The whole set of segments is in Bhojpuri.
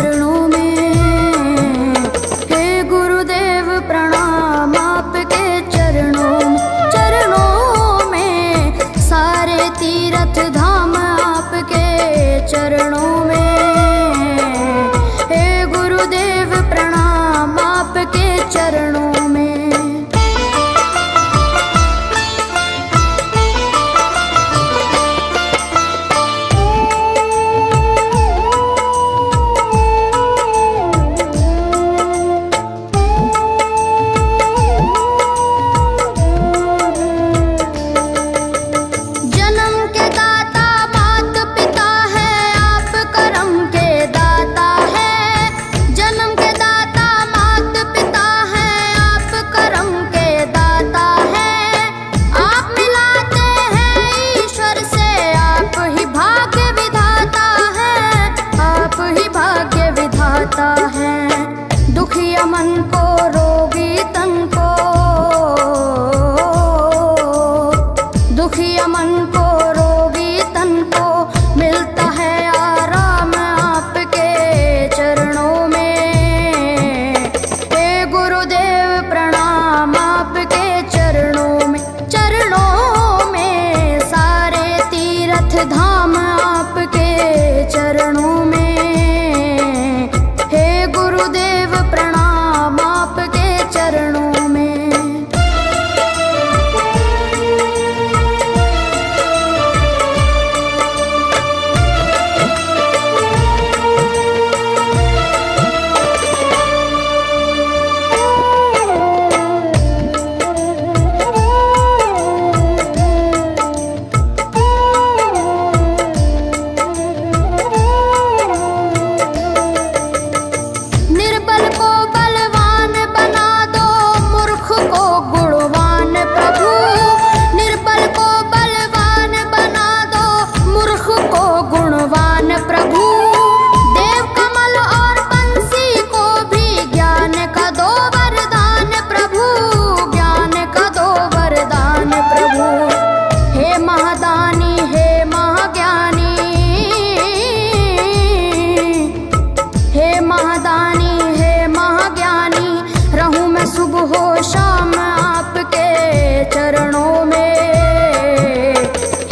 चरणों में। हे गुरुदेव प्रणाम आपके चरणों में, सारे तीर्थ धाम आपके चरणों में। हे गुरुदेव प्रणाम आपके चरणों में। दुखिया मन को रोगी तन को, दुखिया मन को रोगी तन को मिलता है आराम आपके चरणों में। हे गुरुदेव प्रणाम आपके चरणों में। चरणों में सारे तीर्थ धाम आपके चरणों में। चरणों में। निर्बल को बलवान बना दो, मूर्ख को गुणवान प्रभु। निर्बल को बलवान बना दो, मूर्ख को गुणवान प्रभु। देव कमल और बंसी को भी ज्ञान का दो वरदान प्रभु, ज्ञान का दो वरदान प्रभु। हे महादानी हे महाज्ञानी, हे महादानी हे महाज्ञानी, रहूं मैं सुबह हो शाम आपके चरणों में।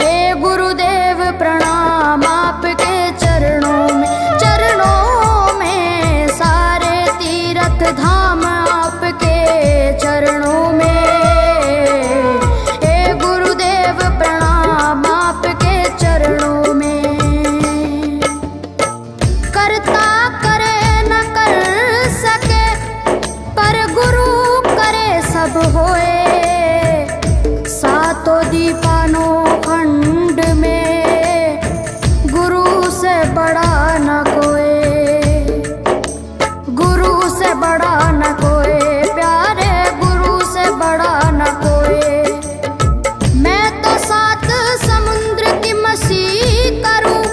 हे गुरुदेव प्रणाम आपके चरणों में। चरणों में सारे तीर्थ धाम आपके चरणों में। हे गुरुदेव प्रणाम आपके चरणों में। करता करे न कर सके, पर गुरु करे सब होए। सातों दीपानों खंड में गुरु से बड़ा न कोई, गुरु से बड़ा न कोई, प्यारे गुरु से बड़ा न कोई। मैं तो सात समुद्र की मसी करूं,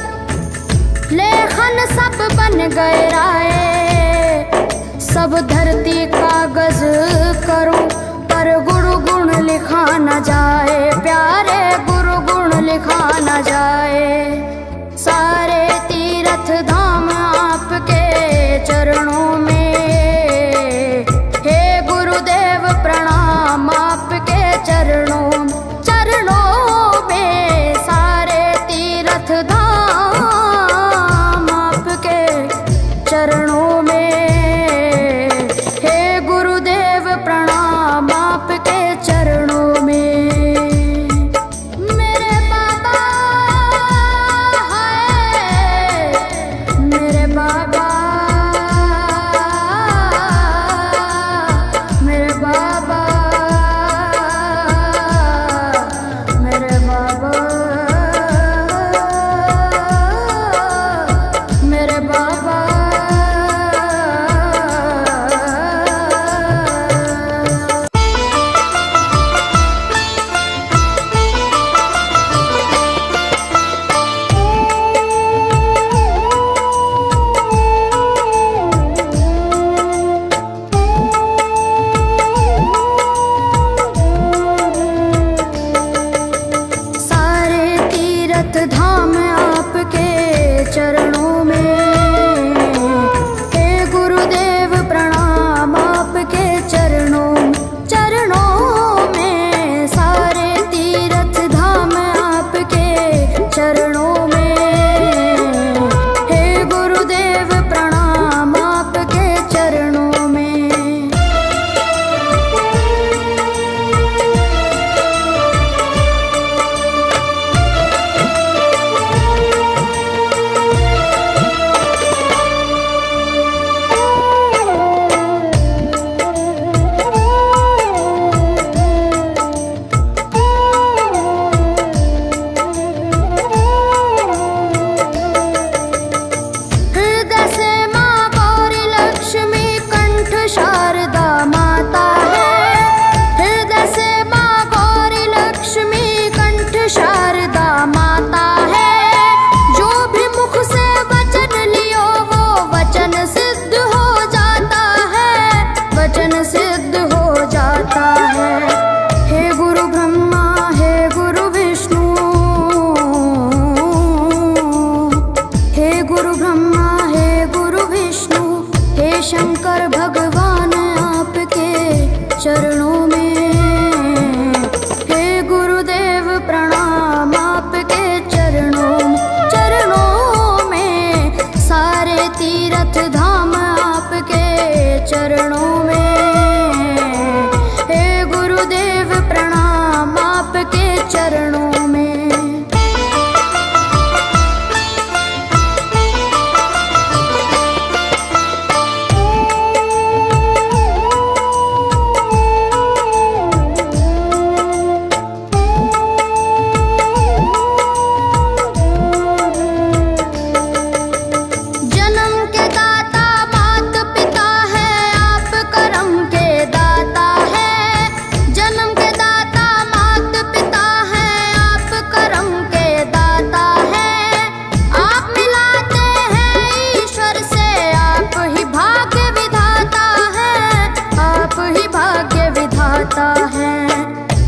लेखन सब बन गए राय। सब धरती कागज करूं, पर गुरु गुण लिखा न जाए, प्यारे गुरु गुण लिखा न जाए। सारे तीर्थ धाम आपके चरणों में। हे गुरुदेव प्रणाम आपके चरणों में। चरणों में सारे तीर्थ धाम आपके चरणों में। हे गुरुदेव प्रणाम आपके चरणों में। मेरे बाबा है, मेरे बाबा, मेरे बाबा, मेरे बाबा, मेरे बाबा। तीरथ धाम आपके चरणों में। हे गुरुदेव प्रणाम आपके चरणों में।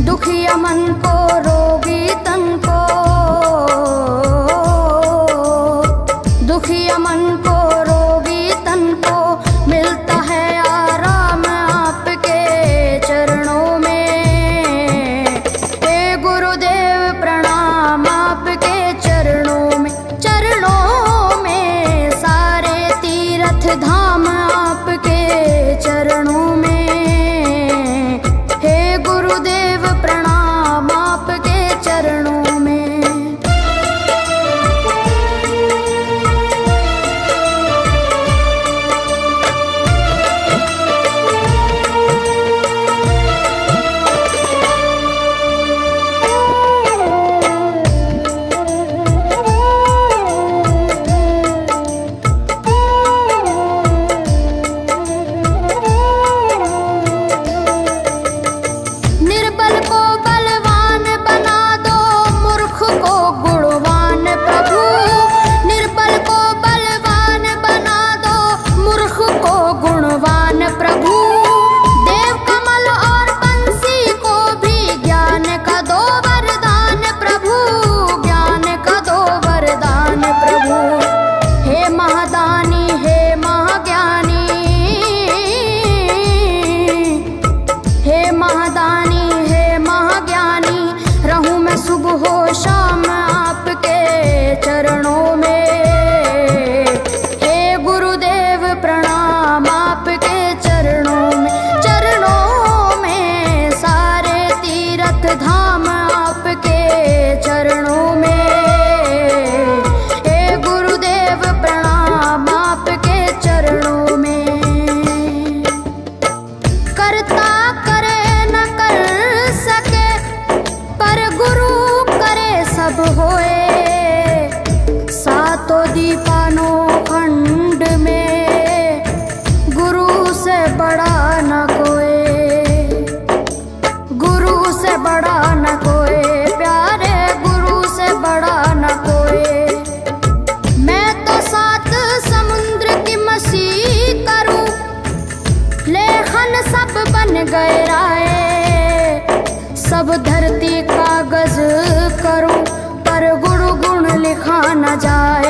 दुखिया मन को रोगी तन को, दुखिया मन को रोगी तन को मिलता है आराम आपके चरणों में। हे गुरुदेव प्रणाम आपके चरणों में। चरणों में सारे तीर्थ धाम आपके चरणों में। गुरुदेव प्रणाम आपके चरणों में। सुबह हो शाम आपके चरणों में। हे गुरुदेव प्रणाम आपके चरणों में। चरणों में सारे तीर्थ धाम आपके चरणों में। हे गुरुदेव प्रणाम आपके चरणों में। करता करे न कर सके पर गुरु सब होए। सातों दीपानों खंड में गुरु से बड़ा न कोई। गुरु से बड़ा न कोई प्यारे, गुरु से बड़ा न कोई। मैं तो सात समुद्र की मछली करूं, लेखन सब बन गए राय। सब धरती कागज करूं पर गुरु गुण लिखा न जाए।